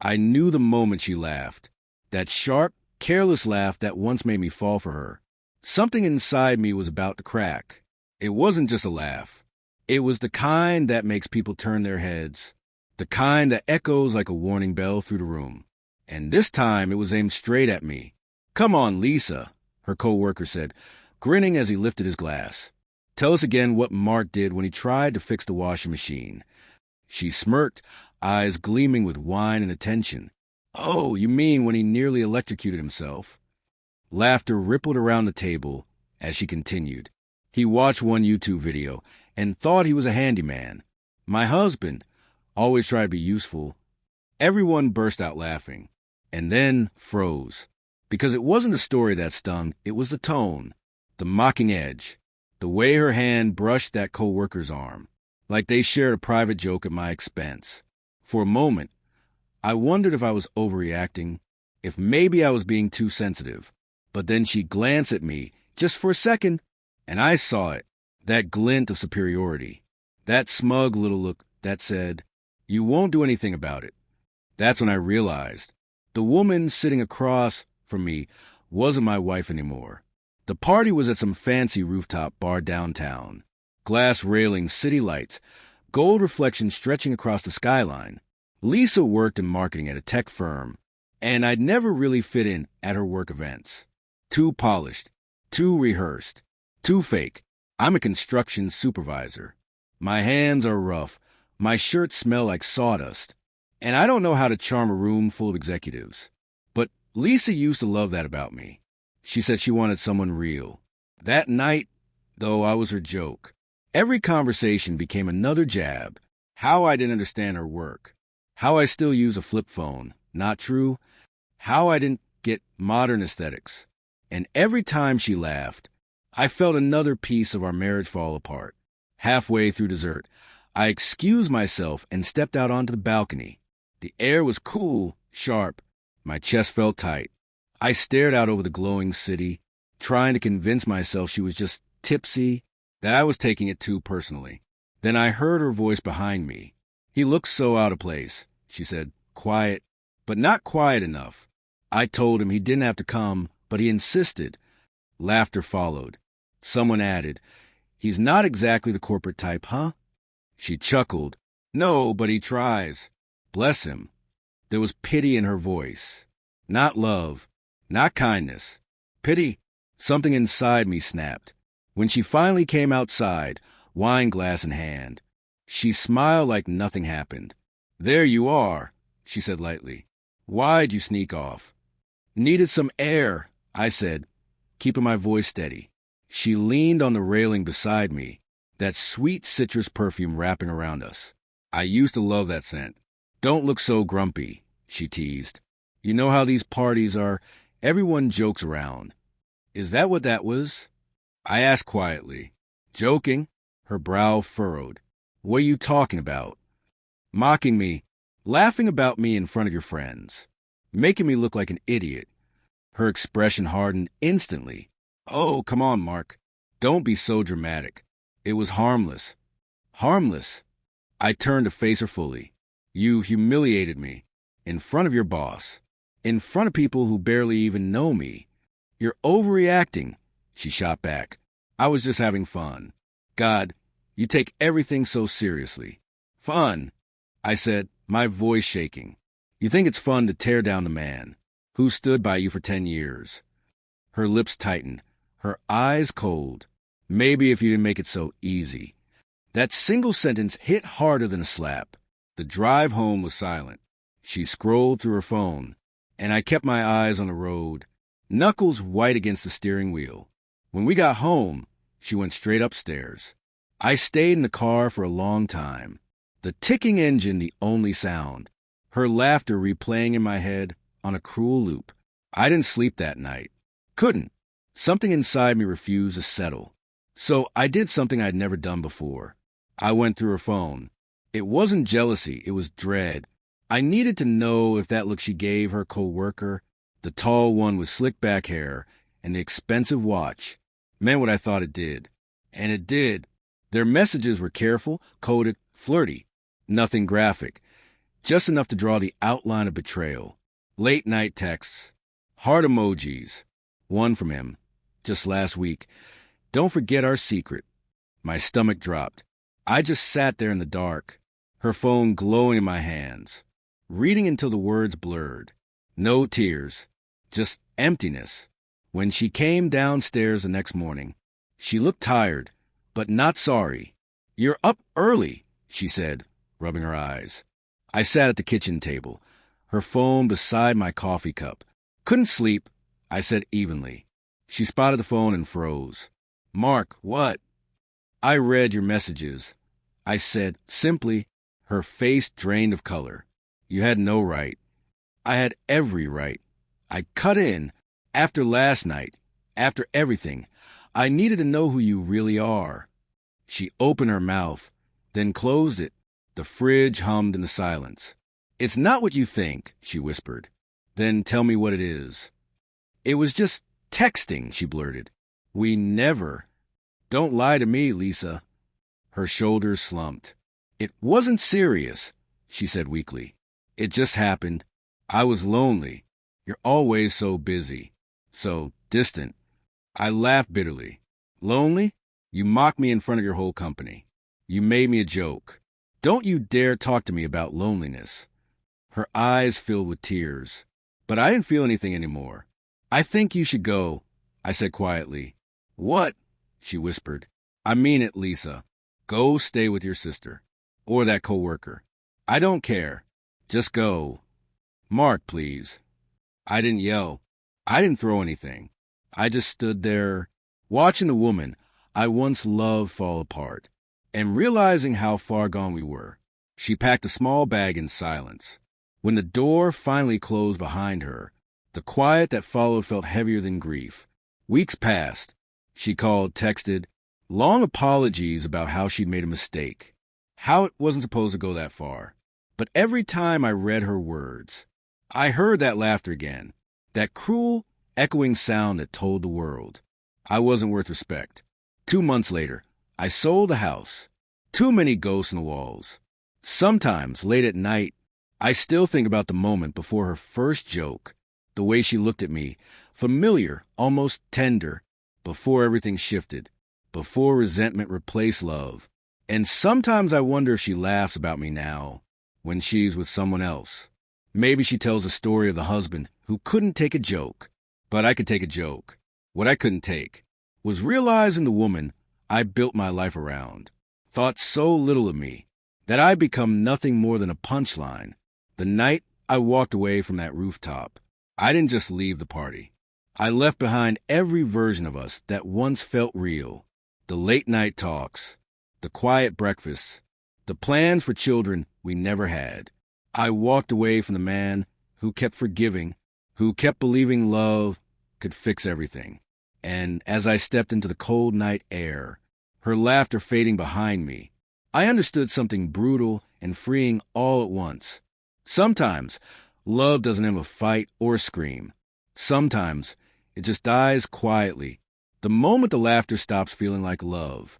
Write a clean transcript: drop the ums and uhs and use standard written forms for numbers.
I knew the moment she laughed. That sharp, careless laugh that once made me fall for her. Something inside me was about to crack. It wasn't just a laugh. It was the kind that makes people turn their heads. The kind that echoes like a warning bell through the room. And this time it was aimed straight at me. "Come on, Lisa," her co-worker said, grinning as he lifted his glass. "Tell us again what Mark did when he tried to fix the washing machine." She smirked, eyes gleaming with wine and attention. "Oh, you mean when he nearly electrocuted himself?" Laughter rippled around the table as she continued. "He watched one YouTube video and thought he was a handyman. My husband always tried to be useful." Everyone burst out laughing, and then froze. Because it wasn't the story that stung, it was the tone, the mocking edge, the way her hand brushed that co-worker's arm, like they shared a private joke at my expense. For a moment, I wondered if I was overreacting, if maybe I was being too sensitive. But then she glanced at me, just for a second, and I saw it, that glint of superiority, that smug little look that said, "You won't do anything about it." That's when I realized the woman sitting across from me wasn't my wife anymore. The party was at some fancy rooftop bar downtown. Glass railings, city lights, gold reflections stretching across the skyline. Lisa worked in marketing at a tech firm, and I'd never really fit in at her work events. Too polished, too rehearsed, too fake. I'm a construction supervisor. My hands are rough, my shirts smell like sawdust, and I don't know how to charm a room full of executives. But Lisa used to love that about me. She said she wanted someone real. That night, though, I was her joke. Every conversation became another jab. How I didn't understand her work. How I still use a flip phone. Not true. How I didn't get modern aesthetics. And every time she laughed, I felt another piece of our marriage fall apart. Halfway through dessert, I excused myself and stepped out onto the balcony. The air was cool, sharp. My chest felt tight. I stared out over the glowing city, trying to convince myself she was just tipsy, that I was taking it too personally. Then I heard her voice behind me. "He looks so out of place," she said, quiet, but not quiet enough. I told him he didn't have to come, but he insisted. Laughter followed. Someone added, "He's not exactly the corporate type, huh?" She chuckled. "No, but he tries. Bless him." There was pity in her voice. Not love, not kindness. Pity. Something inside me snapped. When she finally came outside, wine glass in hand, she smiled like nothing happened. "There you are," she said lightly. "Why'd you sneak off?" "Needed some air," I said, keeping my voice steady. She leaned on the railing beside me, that sweet citrus perfume wrapping around us. I used to love that scent. "Don't look so grumpy," she teased. "You know how these parties are, everyone jokes around." "Is that what that was?" I asked quietly. "Joking?" Her brow furrowed. "What are you talking about?" "Mocking me, laughing about me in front of your friends, making me look like an idiot." Her expression hardened instantly. "Oh, come on, Mark. Don't be so dramatic. It was harmless." "Harmless?" I turned to face her fully. "You humiliated me. In front of your boss. In front of people who barely even know me. You're overreacting," she shot back. "I was just having fun." "God, you take everything so seriously." "Fun," I said, my voice shaking. "You think it's fun to tear down the man who stood by you for 10 years. Her lips tightened, her eyes cold. "Maybe if you didn't make it so easy." That single sentence hit harder than a slap. The drive home was silent. She scrolled through her phone, and I kept my eyes on the road, knuckles white against the steering wheel. When we got home, she went straight upstairs. I stayed in the car for a long time, the ticking engine the only sound, her laughter replaying in my head on a cruel loop. I didn't sleep that night. Couldn't. Something inside me refused to settle. So I did something I'd never done before. I went through her phone. It wasn't jealousy, it was dread. I needed to know if that look she gave her co-worker, the tall one with slick back hair and the expensive watch, meant what I thought it did. And it did. Their messages were careful, coded, flirty. Nothing graphic. just enough to draw the outline of betrayal. Late-night texts, heart emojis. One from him, just last week. Don't forget our secret. My stomach dropped. I just sat there in the dark, her phone glowing in my hands, reading until the words blurred. No tears, just emptiness. When she came downstairs the next morning, she looked tired, but not sorry. You're up early, she said, rubbing her eyes. I sat at the kitchen table, her phone beside my coffee cup. Couldn't sleep, I said evenly. She spotted the phone and froze. Mark, what? I read your messages, I said simply, her face drained of color. You had no right. I had every right. I cut in. After last night, after everything, I needed to know who you really are. She opened her mouth, then closed it. The fridge hummed in the silence. It's not what you think, she whispered. Then tell me what it is. It was just texting, she blurted. We never. Don't lie to me, Lisa. Her shoulders slumped. It wasn't serious, she said weakly. It just happened. I was lonely. You're always so busy, so distant. I laughed bitterly. Lonely? You mocked me in front of your whole company. You made me a joke. Don't you dare talk to me about loneliness. Her eyes filled with tears. But I didn't feel anything anymore. I think you should go, I said quietly. What? She whispered. I mean it, Lisa. Go stay with your sister. Or that coworker. I don't care. Just go. Mark, please. I didn't yell. I didn't throw anything. I just stood there, watching the woman I once loved fall apart, and realizing how far gone we were. She packed a small bag in silence. When the door finally closed behind her, the quiet that followed felt heavier than grief. Weeks passed. She called, texted, long apologies about how she'd made a mistake, how it wasn't supposed to go that far. But every time I read her words, I heard that laughter again, that cruel, echoing sound that told the world I wasn't worth respect. 2 months later, I sold the house. Too many ghosts in the walls. Sometimes, late at night, I still think about the moment before her first joke, the way she looked at me, familiar, almost tender, before everything shifted, before resentment replaced love. And sometimes I wonder if she laughs about me now, when she's with someone else. Maybe she tells a story of the husband who couldn't take a joke, but I could take a joke. What I couldn't take was realizing the woman I built my life around thought so little of me that I become nothing more than a punchline. The night I walked away from that rooftop, I didn't just leave the party. I left behind every version of us that once felt real. The late-night talks, the quiet breakfasts, the plans for children we never had. I walked away from the man who kept forgiving, who kept believing love could fix everything. And as I stepped into the cold night air, her laughter fading behind me, I understood something brutal and freeing all at once. Sometimes, love doesn't have a fight or a scream. Sometimes, it just dies quietly, the moment the laughter stops feeling like love.